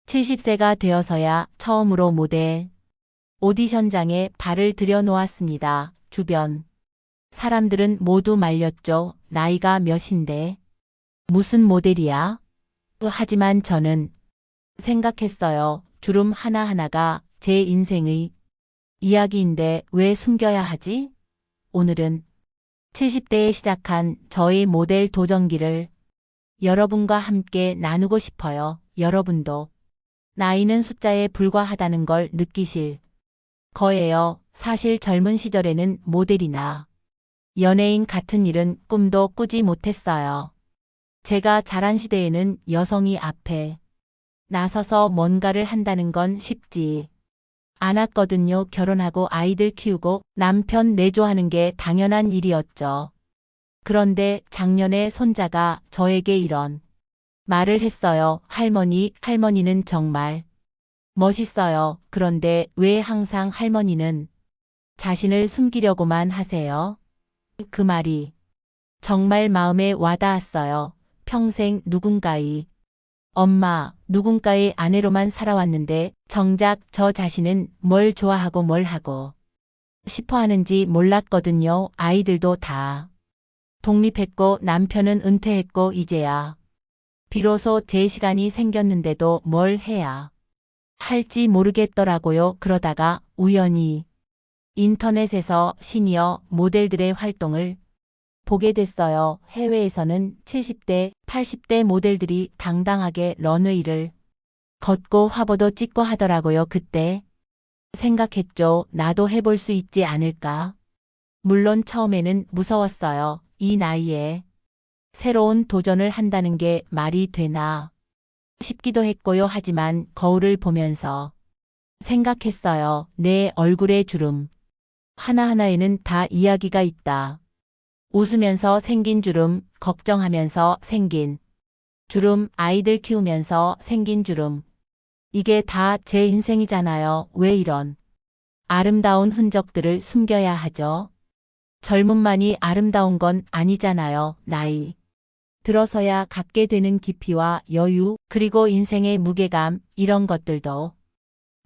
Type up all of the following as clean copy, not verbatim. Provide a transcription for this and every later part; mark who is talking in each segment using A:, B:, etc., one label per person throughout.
A: 70세가 되어서야 처음으로 모델 오디션장에 발을 들여놓았습니다. 주변 사람들은 모두 말렸죠. 나이가 몇인데 무슨 모델이야? 하지만 저는 생각했어요. 주름 하나하나가 제 인생의 이야기인데 왜 숨겨야 하지? 오늘은 70대에 시작한 저의 모델 도전기를 여러분과 함께 나누고 싶어요. 여러분도 나이는 숫자에 불과하다는 걸 느끼실 거예요. 사실 젊은 시절에는 모델이나 연예인 같은 일은 꿈도 꾸지 못했어요. 제가 자란 시대에는 여성이 앞에 나서서 뭔가를 한다는 건 쉽지 않았거든요. 결혼하고 아이들 키우고 남편 내조하는 게 당연한 일이었죠. 그런데 작년에 손자가 저에게 이런 말을 했어요. 할머니는 정말 멋있어요. 그런데 왜 항상 할머니는 자신을 숨기려고만 하세요? 그 말이 정말 마음에 와닿았어요. 평생 누군가의 엄마, 누군가의 아내로만 살아왔는데 정작 저 자신은 뭘 좋아하고 뭘 하고 싶어 하는지 몰랐거든요. 아이들도 다 독립했고 남편은 은퇴했고 이제야 비로소 제 시간이 생겼는데도 뭘 해야 할지 모르겠더라고요. 그러다가 우연히 인터넷에서 시니어 모델들의 활동을 보게 됐어요. 해외에서는 70대, 80대 모델들이 당당하게 런웨이를 걷고 화보도 찍고 하더라고요. 그때 생각했죠. 나도 해볼 수 있지 않을까? 물론 처음에는 무서웠어요. 이 나이에 새로운 도전을 한다는 게 말이 되나 싶기도 했고요. 하지만 거울을 보면서 생각했어요. 내 얼굴의 주름 하나하나에는 다 이야기가 있다. 웃으면서 생긴 주름, 걱정하면서 생긴 주름, 아이들 키우면서 생긴 주름. 이게 다 제 인생이잖아요. 왜 이런 아름다운 흔적들을 숨겨야 하죠? 젊음만이 아름다운 건 아니잖아요. 나이 들어서야 갖게 되는 깊이와 여유, 그리고 인생의 무게감, 이런 것들도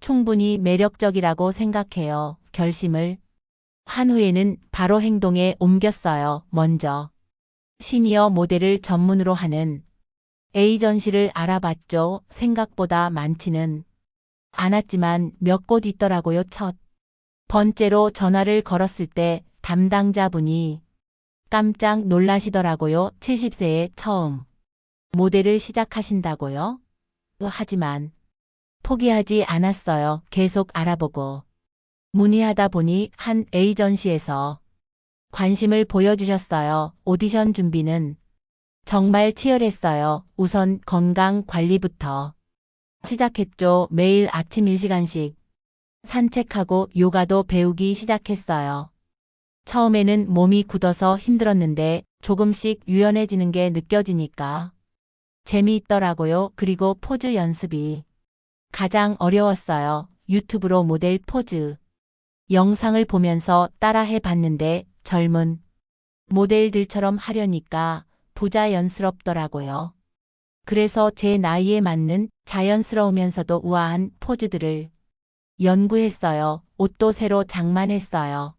A: 충분히 매력적이라고 생각해요. 결심을 한 후에는 바로 행동에 옮겼어요. 먼저 시니어 모델을 전문으로 하는 에이전시를 알아봤죠. 생각보다 많지는 않았지만 몇 곳 있더라고요. 첫 번째로 전화를 걸었을 때 담당자분이 깜짝 놀라시더라고요. 70세에 처음 모델을 시작하신다고요? 하지만 포기하지 않았어요. 계속 알아보고 문의하다 보니 한 에이전시에서 관심을 보여주셨어요. 오디션 준비는 정말 치열했어요. 우선 건강 관리부터 시작했죠. 매일 아침 1시간씩 산책하고 요가도 배우기 시작했어요. 처음에는 몸이 굳어서 힘들었는데 조금씩 유연해지는 게 느껴지니까 재미있더라고요. 그리고 포즈 연습이 가장 어려웠어요. 유튜브로 모델 포즈 영상을 보면서 따라해 봤는데 젊은 모델들처럼 하려니까 부자연스럽더라고요. 그래서 제 나이에 맞는 자연스러우면서도 우아한 포즈들을 연구했어요. 옷도 새로 장만했어요.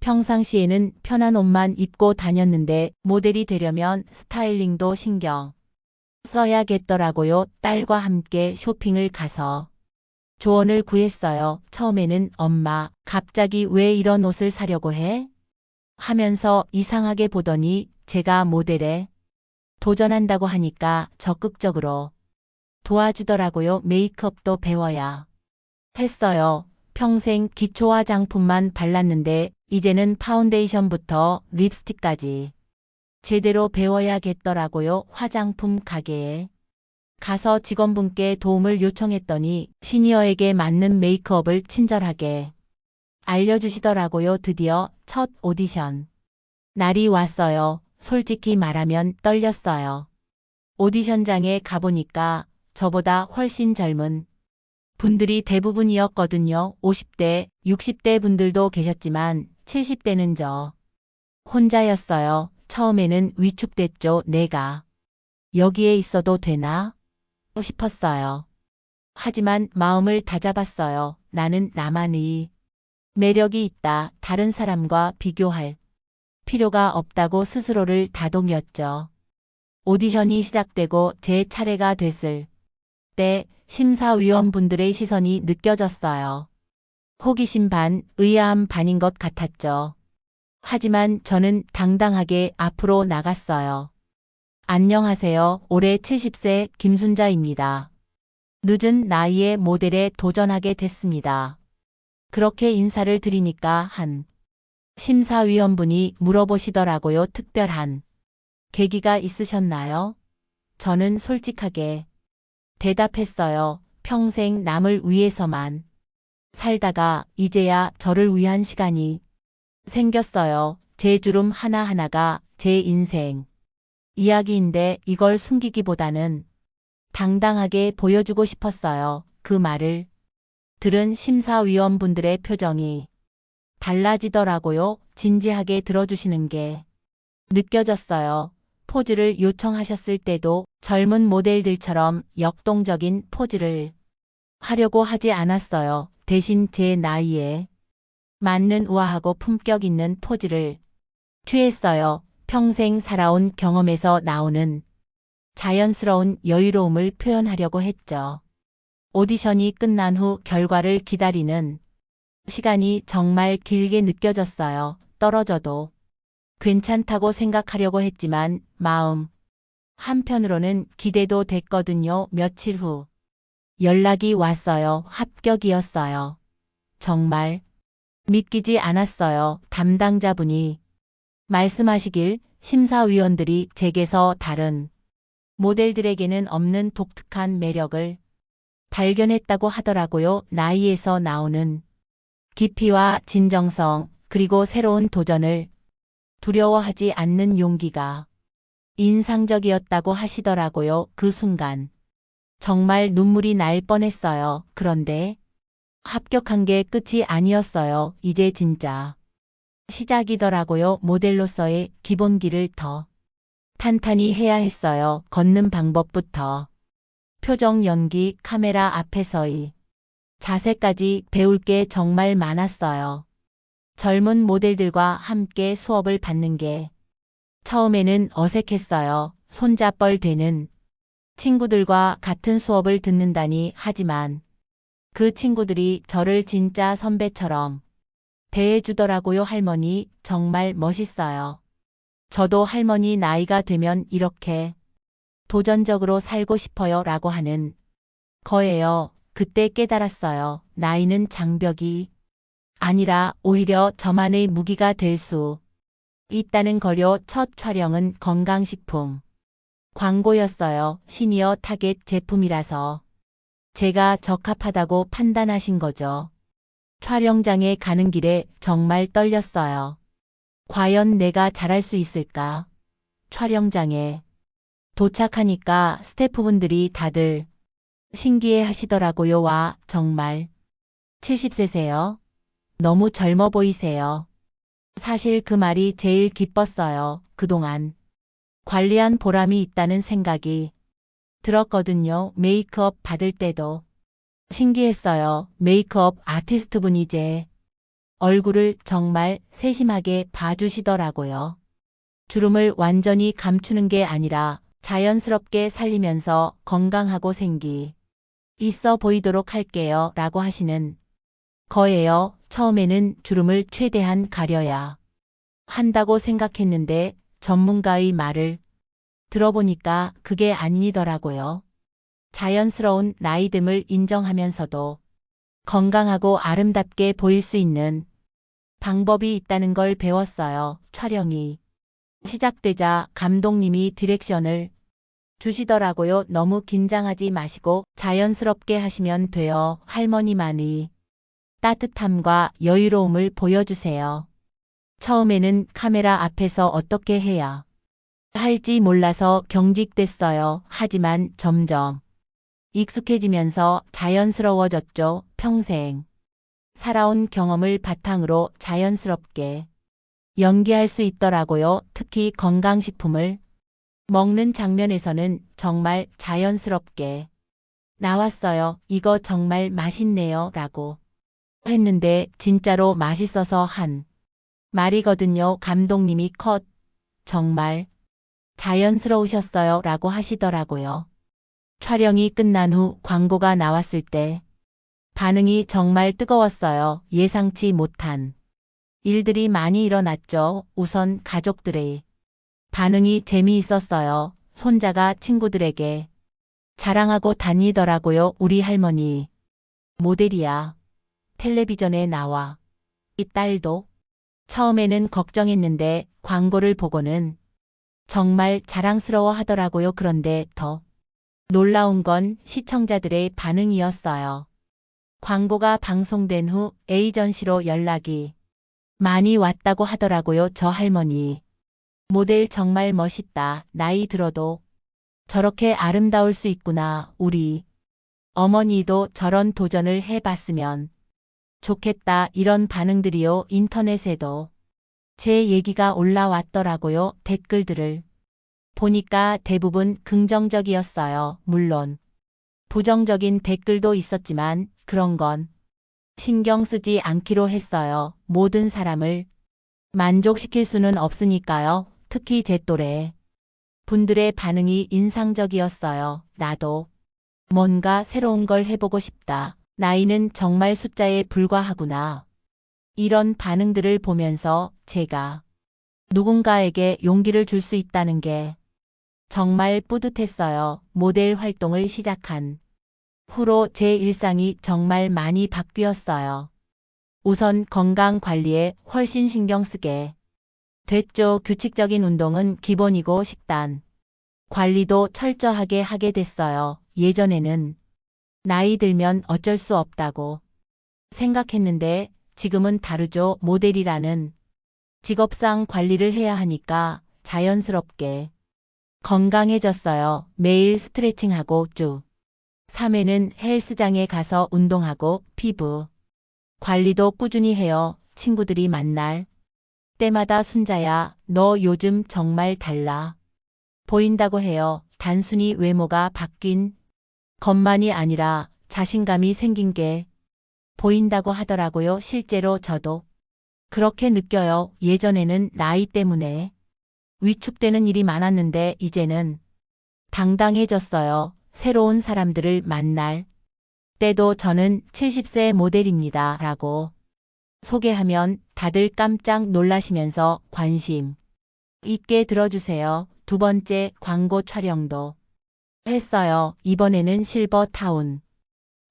A: 평상시에는 편한 옷만 입고 다녔는데 모델이 되려면 스타일링도 신경 써야겠더라고요. 딸과 함께 쇼핑을 가서 조언을 구했어요. 처음에는 엄마, 갑자기 왜 이런 옷을 사려고 해? 하면서 이상하게 보더니 제가 모델에 도전한다고 하니까 적극적으로 도와주더라고요. 메이크업도 배워야 했어요. 평생 기초 화장품만 발랐는데 이제는 파운데이션부터 립스틱까지 제대로 배워야겠더라고요. 화장품 가게에 가서 직원분께 도움을 요청했더니 시니어에게 맞는 메이크업을 친절하게 알려주시더라고요. 드디어 첫 오디션 날이 왔어요. 솔직히 말하면 떨렸어요. 오디션장에 가보니까 저보다 훨씬 젊은 분들이 대부분이었거든요. 50대, 60대 분들도 계셨지만 70대는 저 혼자였어요. 처음에는 위축됐죠. 내가 여기에 있어도 되나 싶었어요. 하지만 마음을 다잡았어요. 나는 나만의 매력이 있다. 다른 사람과 비교할 필요가 없다고 스스로를 다독였죠. 오디션이 시작되고 제 차례가 됐을 때 심사위원분들의 시선이 느껴졌어요. 호기심 반, 의아함 반인 것 같았죠. 하지만 저는 당당하게 앞으로 나갔어요. 안녕하세요. 올해 70세 김순자입니다. 늦은 나이에 모델에 도전하게 됐습니다. 그렇게 인사를 드리니까 한 심사위원분이 물어보시더라고요. 특별한 계기가 있으셨나요? 저는 솔직하게 대답했어요. 평생 남을 위해서만 살다가 이제야 저를 위한 시간이 생겼어요. 제 주름 하나하나가 제 인생 이야기인데 이걸 숨기기보다는 당당하게 보여주고 싶었어요. 그 말을 들은 심사위원분들의 표정이 달라지더라고요. 진지하게 들어주시는 게 느껴졌어요. 포즈를 요청하셨을 때도 젊은 모델들처럼 역동적인 포즈를 하려고 하지 않았어요. 대신 제 나이에 맞는 우아하고 품격 있는 포즈를 취했어요. 평생 살아온 경험에서 나오는 자연스러운 여유로움을 표현하려고 했죠. 오디션이 끝난 후 결과를 기다리는 시간이 정말 길게 느껴졌어요. 떨어져도 괜찮다고 생각하려고 했지만 마음 한편으로는 기대도 됐거든요. 며칠 후 연락이 왔어요. 합격이었어요. 정말 믿기지 않았어요. 담당자분이 말씀하시길 심사위원들이 제게서 다른 모델들에게는 없는 독특한 매력을 발견했다고 하더라고요. 나이에서 나오는 깊이와 진정성, 그리고 새로운 도전을 두려워하지 않는 용기가 인상적이었다고 하시더라고요. 그 순간 정말 눈물이 날 뻔했어요. 그런데 합격한 게 끝이 아니었어요. 이제 진짜 시작이더라고요. 모델로서의 기본기를 더 탄탄히 해야 했어요. 걷는 방법부터 표정 연기, 카메라 앞에서의 자세까지 배울 게 정말 많았어요. 젊은 모델들과 함께 수업을 받는 게 처음에는 어색했어요. 손잡벌 되는 친구들과 같은 수업을 듣는다니. 하지만 그 친구들이 저를 진짜 선배처럼 대해주더라고요. 할머니, 정말 멋있어요. 저도 할머니 나이가 되면 이렇게 도전적으로 살고 싶어요. 라고 하는 거예요. 그때 깨달았어요. 나이는 장벽이 아니라 오히려 저만의 무기가 될 수 있다는 거요. 첫 촬영은 건강식품 광고였어요. 시니어 타겟 제품이라서 제가 적합하다고 판단하신 거죠. 촬영장에 가는 길에 정말 떨렸어요. 과연 내가 잘할 수 있을까? 촬영장에 도착하니까 스태프분들이 다들 신기해 하시더라고요. 와, 정말 70세세요? 너무 젊어 보이세요. 사실 그 말이 제일 기뻤어요. 그동안 관리한 보람이 있다는 생각이 들었거든요. 메이크업 받을 때도 신기했어요. 메이크업 아티스트분이 제 얼굴을 정말 세심하게 봐주시더라고요. 주름을 완전히 감추는 게 아니라 자연스럽게 살리면서 건강하고 생기 있어 보이도록 할게요. 라고 하시는 거예요. 처음에는 주름을 최대한 가려야 한다고 생각했는데 전문가의 말을 들어보니까 그게 아니더라고요. 자연스러운 나이듦을 인정하면서도 건강하고 아름답게 보일 수 있는 방법이 있다는 걸 배웠어요. 촬영이 시작되자 감독님이 디렉션을 주시더라고요. 너무 긴장하지 마시고 자연스럽게 하시면 돼요. 할머니만의 따뜻함과 여유로움을 보여주세요. 처음에는 카메라 앞에서 어떻게 해야 할지 몰라서 경직됐어요. 하지만 점점 익숙해지면서 자연스러워졌죠. 평생 살아온 경험을 바탕으로 자연스럽게 연기할 수 있더라고요. 특히 건강식품을 먹는 장면에서는 정말 자연스럽게 나왔어요. 이거 정말 맛있네요. 라고 했는데 진짜로 맛있어서 한 말이거든요. 감독님이 컷. 정말 자연스러우셨어요. 라고 하시더라고요. 촬영이 끝난 후 광고가 나왔을 때 반응이 정말 뜨거웠어요. 예상치 못한 일들이 많이 일어났죠. 우선 가족들의 반응이 재미있었어요. 손자가 친구들에게 자랑하고 다니더라고요. 우리 할머니 모델이야. 텔레비전에 나와. 이 딸도. 처음에는 걱정했는데 광고를 보고는 정말 자랑스러워 하더라고요. 그런데 더 놀라운 건 시청자들의 반응이었어요. 광고가 방송된 후 에이전시로 연락이 많이 왔다고 하더라고요. 저 할머니 모델 정말 멋있다. 나이 들어도 저렇게 아름다울 수 있구나. 우리 어머니도 저런 도전을 해봤으면 좋겠다. 이런 반응들이요. 인터넷에도 제 얘기가 올라왔더라고요. 댓글들을 보니까 대부분 긍정적이었어요. 물론 부정적인 댓글도 있었지만 그런 건 신경 쓰지 않기로 했어요. 모든 사람을 만족시킬 수는 없으니까요. 특히 제 또래 분들의 반응이 인상적이었어요. 나도 뭔가 새로운 걸 해보고 싶다. 나이는 정말 숫자에 불과하구나. 이런 반응들을 보면서 제가 누군가에게 용기를 줄 수 있다는 게 정말 뿌듯했어요. 모델 활동을 시작한 후로 제 일상이 정말 많이 바뀌었어요. 우선 건강 관리에 훨씬 신경 쓰게 됐죠. 규칙적인 운동은 기본이고 식단 관리도 철저하게 하게 됐어요. 예전에는 나이 들면 어쩔 수 없다고 생각했는데 지금은 다르죠. 모델이라는 직업상 관리를 해야 하니까 자연스럽게 건강해졌어요. 매일 스트레칭하고 쭉 3회는 헬스장에 가서 운동하고 피부 관리도 꾸준히 해요. 친구들이 만날 때마다 순자야, 너 요즘 정말 달라 보인다고 해요. 단순히 외모가 바뀐 것만이 아니라 자신감이 생긴 게 보인다고 하더라고요. 실제로 저도 그렇게 느껴요. 예전에는 나이 때문에 위축되는 일이 많았는데 이제는 당당해졌어요. 새로운 사람들을 만날 때도 저는 70세 모델입니다. 라고 소개하면 다들 깜짝 놀라시면서 관심 있게 들어주세요. 두 번째 광고 촬영도 했어요. 이번에는 실버타운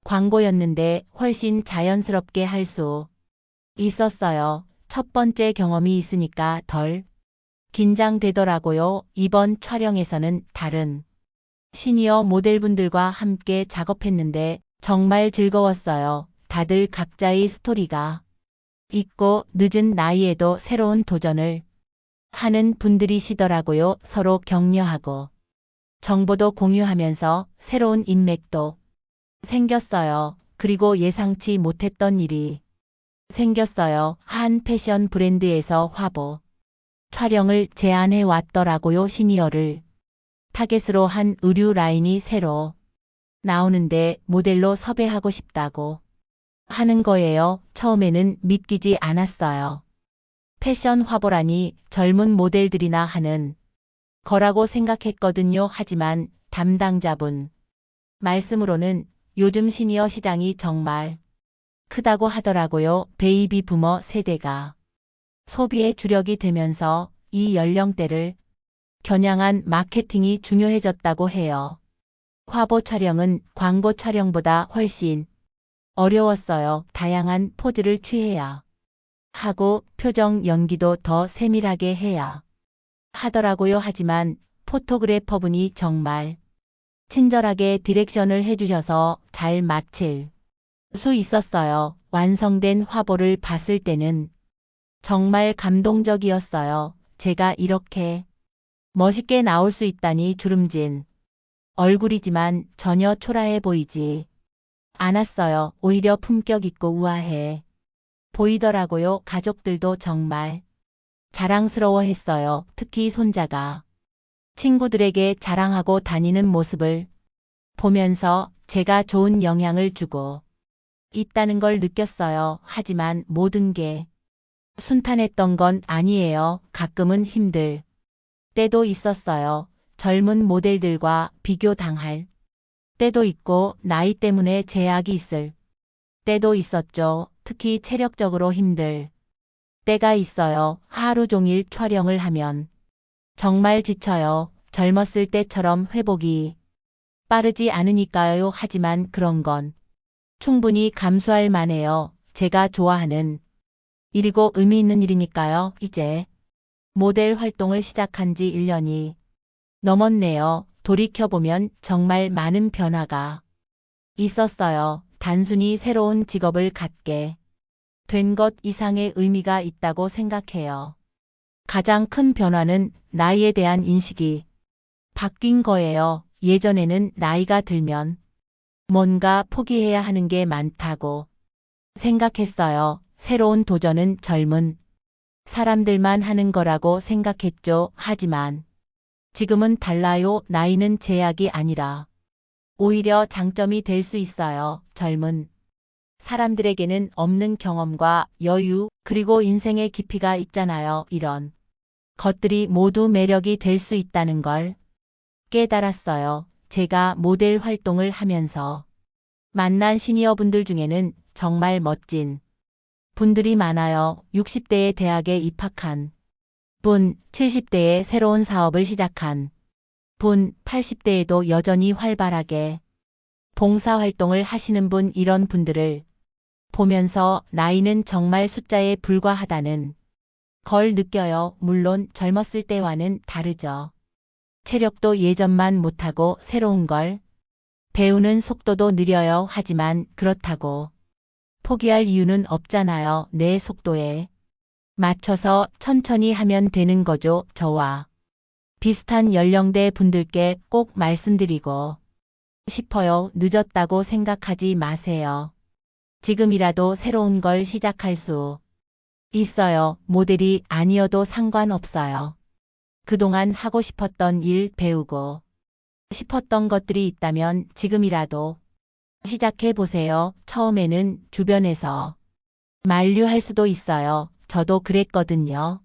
A: 광고였는데 훨씬 자연스럽게 할 수 있었어요. 첫 번째 경험이 있으니까 덜 긴장되더라고요. 이번 촬영에서는 다른 시니어 모델분들과 함께 작업했는데 정말 즐거웠어요. 다들 각자의 스토리가 있고 늦은 나이에도 새로운 도전을 하는 분들이시더라고요. 서로 격려하고 정보도 공유하면서 새로운 인맥도 생겼어요. 그리고 예상치 못했던 일이 생겼어요. 한 패션 브랜드에서 화보 촬영을 제안해 왔더라고요. 시니어를 타겟으로 한 의류 라인이 새로 나오는데 모델로 섭외하고 싶다고 하는 거예요. 처음에는 믿기지 않았어요. 패션 화보라니 젊은 모델들이나 하는 거라고 생각했거든요. 하지만 담당자분 말씀으로는 요즘 시니어 시장이 정말 크다고 하더라고요. 베이비 부머 세대가 소비의 주력이 되면서 이 연령대를 겨냥한 마케팅이 중요해졌다고 해요. 화보 촬영은 광고 촬영보다 훨씬 어려웠어요. 다양한 포즈를 취해야 하고 표정 연기도 더 세밀하게 해야 하더라고요. 하지만 포토그래퍼분이 정말 친절하게 디렉션을 해주셔서 잘 마칠 수 있었어요. 완성된 화보를 봤을 때는 정말 감동적이었어요. 제가 이렇게 멋있게 나올 수 있다니. 주름진 얼굴이지만 전혀 초라해 보이지 않았어요. 오히려 품격 있고 우아해 보이더라고요. 가족들도 정말 자랑스러워했어요. 특히 손자가 친구들에게 자랑하고 다니는 모습을 보면서 제가 좋은 영향을 주고 있다는 걸 느꼈어요. 하지만 모든 게 순탄했던 건 아니에요. 가끔은 힘들 때도 있었어요. 젊은 모델들과 비교당할 때도 있고 나이 때문에 제약이 있을 때도 있었죠. 특히 체력적으로 힘들 때가 있어요. 하루 종일 촬영을 하면 정말 지쳐요. 젊었을 때처럼 회복이 빠르지 않으니까요. 하지만 그런 건 충분히 감수할 만해요. 제가 좋아하는 일이고 의미 있는 일이니까요. 이제 모델 활동을 시작한 지 1년이 넘었네요. 돌이켜보면 정말 많은 변화가 있었어요. 단순히 새로운 직업을 갖게 된 것 이상의 의미가 있다고 생각해요. 가장 큰 변화는 나이에 대한 인식이 바뀐 거예요. 예전에는 나이가 들면 뭔가 포기해야 하는 게 많다고 생각했어요. 새로운 도전은 젊은 사람들만 하는 거라고 생각했죠. 하지만 지금은 달라요. 나이는 제약이 아니라 오히려 장점이 될 수 있어요. 젊은 사람들에게는 없는 경험과 여유, 그리고 인생의 깊이가 있잖아요. 이런 것들이 모두 매력이 될 수 있다는 걸 깨달았어요. 제가 모델 활동을 하면서 만난 시니어분들 중에는 정말 멋진 분들이 많아요. 60대에 대학에 입학한 분, 70대에 새로운 사업을 시작한 분, 80대에도 여전히 활발하게 봉사활동을 하시는 분, 이런 분들을 보면서 나이는 정말 숫자에 불과하다는 걸 느껴요. 물론 젊었을 때와는 다르죠. 체력도 예전만 못하고 새로운 걸 배우는 속도도 느려요. 하지만 그렇다고 포기할 이유는 없잖아요. 내 속도에 맞춰서 천천히 하면 되는 거죠. 저와 비슷한 연령대 분들께 꼭 말씀드리고 싶어요. 늦었다고 생각하지 마세요. 지금이라도 새로운 걸 시작할 수 있어요. 모델이 아니어도 상관없어요. 그동안 하고 싶었던 일, 배우고 싶었던 것들이 있다면 지금이라도 시작해 보세요. 처음에는 주변에서 만류할 수도 있어요. 저도 그랬거든요.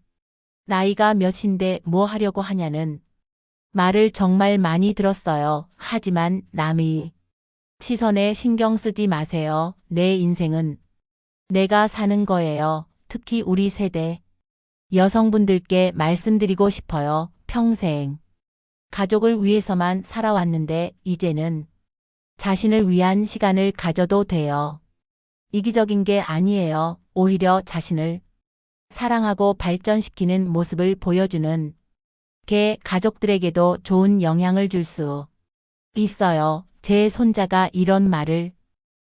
A: 나이가 몇인데 뭐 하려고 하냐는 말을 정말 많이 들었어요. 하지만 남의 시선에 신경 쓰지 마세요. 내 인생은 내가 사는 거예요. 특히 우리 세대 여성분들께 말씀드리고 싶어요. 평생 가족을 위해서만 살아왔는데 이제는 자신을 위한 시간을 가져도 돼요. 이기적인 게 아니에요. 오히려 자신을 사랑하고 발전시키는 모습을 보여주는 게 가족들에게도 좋은 영향을 줄 수 있어요. 제 손자가 이런 말을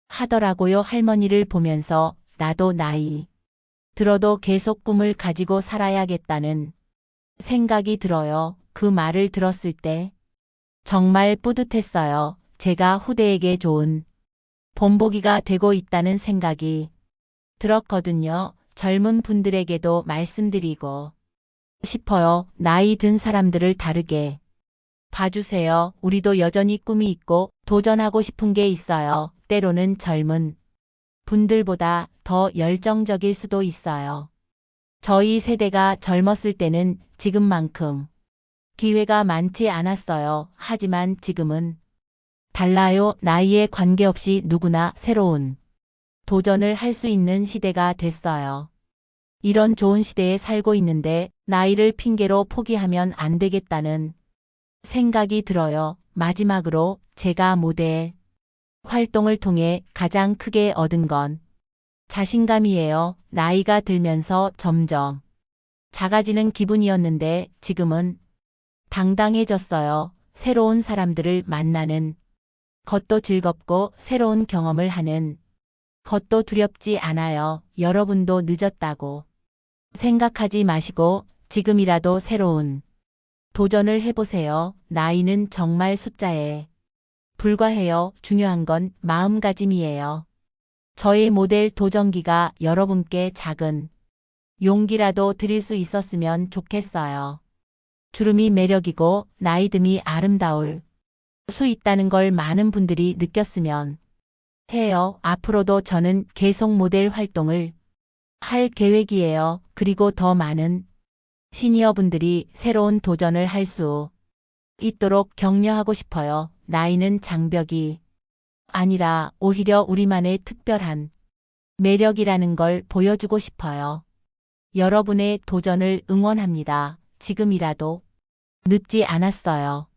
A: 하더라고요. 할머니를 보면서 나도 나이 들어도 계속 꿈을 가지고 살아야겠다는 생각이 들어요. 그 말을 들었을 때 정말 뿌듯했어요. 제가 후대에게 좋은 본보기가 되고 있다는 생각이 들었거든요. 젊은 분들에게도 말씀드리고 싶어요. 나이 든 사람들을 다르게 봐주세요. 우리도 여전히 꿈이 있고 도전하고 싶은 게 있어요. 때로는 젊은 분들보다 더 열정적일 수도 있어요. 저희 세대가 젊었을 때는 지금만큼 기회가 많지 않았어요. 하지만 지금은 달라요. 나이에 관계없이 누구나 새로운 도전을 할 수 있는 시대가 됐어요. 이런 좋은 시대에 살고 있는데 나이를 핑계로 포기하면 안 되겠다는 생각이 들어요. 마지막으로 제가 모델 활동을 통해 가장 크게 얻은 건 자신감이에요. 나이가 들면서 점점 작아지는 기분이었는데 지금은 당당해졌어요. 새로운 사람들을 만나는 것도 즐겁고 새로운 경험을 하는 것도 두렵지 않아요. 여러분도 늦었다고 생각하지 마시고 지금이라도 새로운 도전을 해보세요. 나이는 정말 숫자에 불과해요. 중요한 건 마음가짐이에요. 저의 모델 도전기가 여러분께 작은 용기라도 드릴 수 있었으면 좋겠어요. 주름이 매력이고 나이듦이 아름다울 수 있다는 걸 많은 분들이 느꼈으면 해요. 앞으로도 저는 계속 모델 활동을 할 계획이에요. 그리고 더 많은 시니어분들이 새로운 도전을 할 수 있도록 격려하고 싶어요. 나이는 장벽이 아니라 오히려 우리만의 특별한 매력이라는 걸 보여주고 싶어요. 여러분의 도전을 응원합니다. 지금이라도 늦지 않았어요.